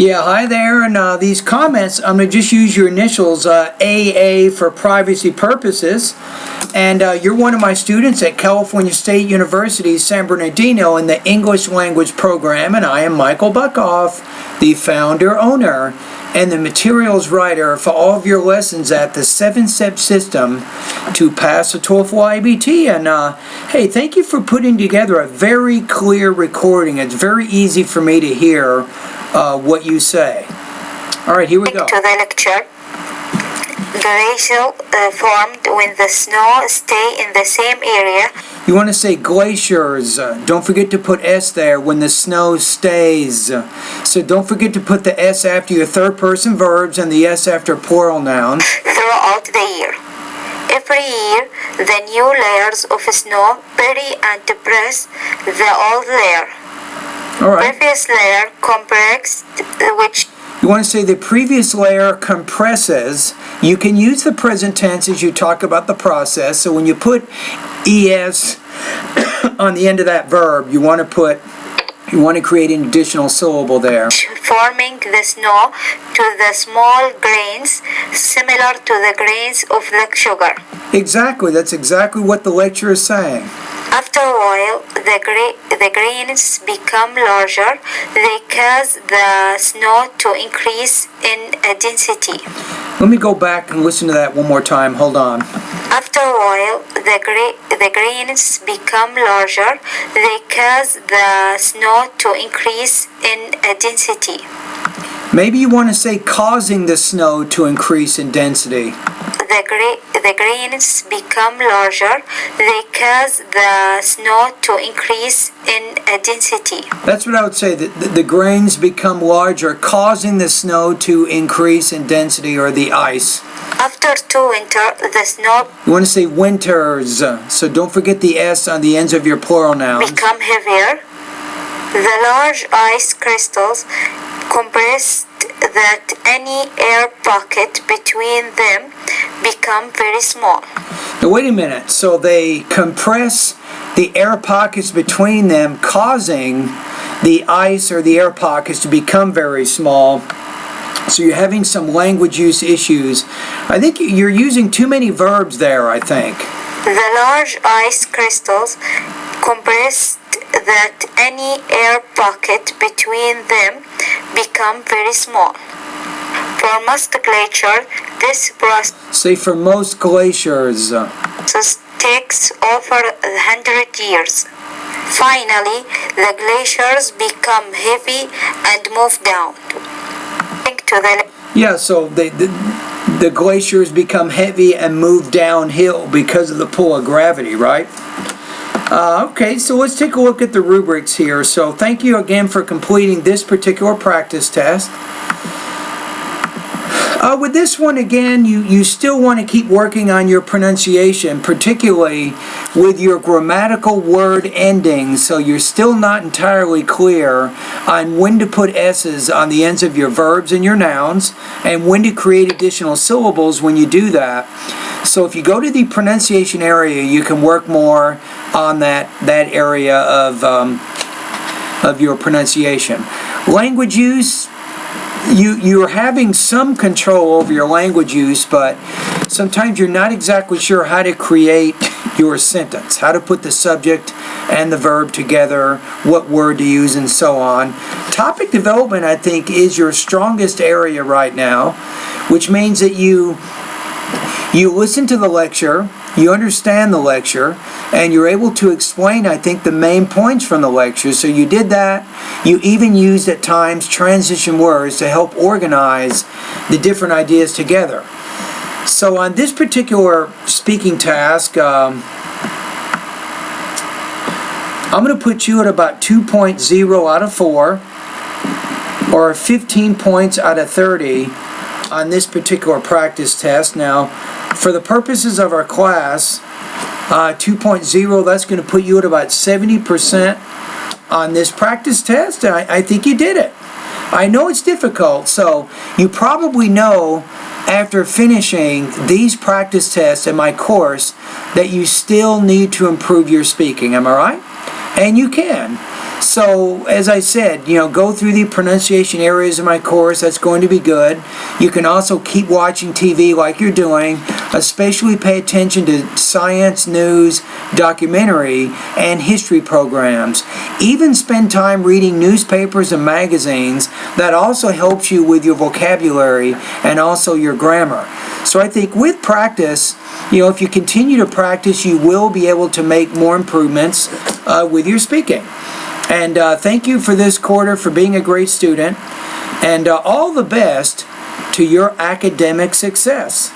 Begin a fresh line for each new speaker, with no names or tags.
Yeah, hi there, and these comments, I'm going to just use your initials, AA, for privacy purposes. And you're one of my students at California State University, San Bernardino, in the English language program, and I am Michael Buckoff, the founder, owner, and the materials writer for all of your lessons at the 7-step system to pass the TOEFL IBT. And hey, thank you for putting together a very clear recording. It's very easy for me to hear what you say. All right, here we go.
To the lecture. Glacial formed when the snow stay in the same area.
You want to say glaciers. Don't forget to put S there, when the snow stays. So don't forget to put the S after your third person verbs and the S after plural nouns.
Throughout the year. Every year, the new layers of snow bury and depress the old layer.
All right.
Previous layer compressed, which
you want to say the previous layer compresses. You can use the present tense as you talk about the process. So when you put ES on the end of that verb, you want to create an additional syllable there.
Forming the snow to the small grains, similar to the grains of the sugar.
Exactly. That's exactly what the lecture is saying.
After a while, the grains become larger. They cause the snow to increase in density.
Let me go back and listen to that one more time. Hold on.
After a while, the grains become larger. They cause the snow to increase in density.
Maybe you want to say causing the snow to increase in density.
The grains become larger. They cause the snow to increase in density.
That's what I would say. The grains become larger, causing the snow to increase in density, or the ice.
After 2 winters, the snow...
You want to say winters. So don't forget the S on the ends of your plural nouns.
Become heavier. The large ice crystals compressed that any air pocket between them become very small.
Now wait a minute. So they compress the air pockets between them, causing the ice or the air pockets to become very small. So you're having some language use issues. I think you're using too many verbs there, I think.
The large ice crystals compressed that any air pocket between them become very small. For most glaciers, this process
say for most glaciers.
Takes over 100 years. Finally, the glaciers become heavy and move down.
Yeah, so the glaciers become heavy and move downhill because of the pull of gravity, right? Okay, so let's take a look at the rubrics here. So thank you again for completing this particular practice test. With this one, again, you still want to keep working on your pronunciation, particularly with your grammatical word endings, so you're still not entirely clear on when to put S's on the ends of your verbs and your nouns, and when to create additional syllables when you do that. So if you go to the pronunciation area, you can work more on that area of your pronunciation. Language use. You're having some control over your language use, but sometimes you're not exactly sure how to create your sentence, how to put the subject and the verb together, what word to use, and so on. Topic development, I think, is your strongest area right now, which means that you listen to the lecture, you understand the lecture, and you're able to explain, I think, the main points from the lecture. So you did that. You even used, at times, transition words to help organize the different ideas together. So on this particular speaking task, I'm going to put you at about 2.0 out of 4, or 15 points out of 30 on this particular practice test. Now, for the purposes of our class, 2.0, that's going to put you at about 70% on this practice test. I think you did it. I know it's difficult, so you probably know after finishing these practice tests in my course that you still need to improve your speaking. Am I right? And you can. So, as I said, go through the pronunciation areas of my course. That's going to be good. You can also keep watching TV like you're doing. Especially pay attention to science, news, documentary, and history programs. Even spend time reading newspapers and magazines. That also helps you with your vocabulary and also your grammar. So I think with practice, if you continue to practice, you will be able to make more improvements with your speaking. And thank you for this quarter for being a great student. And all the best to your academic success.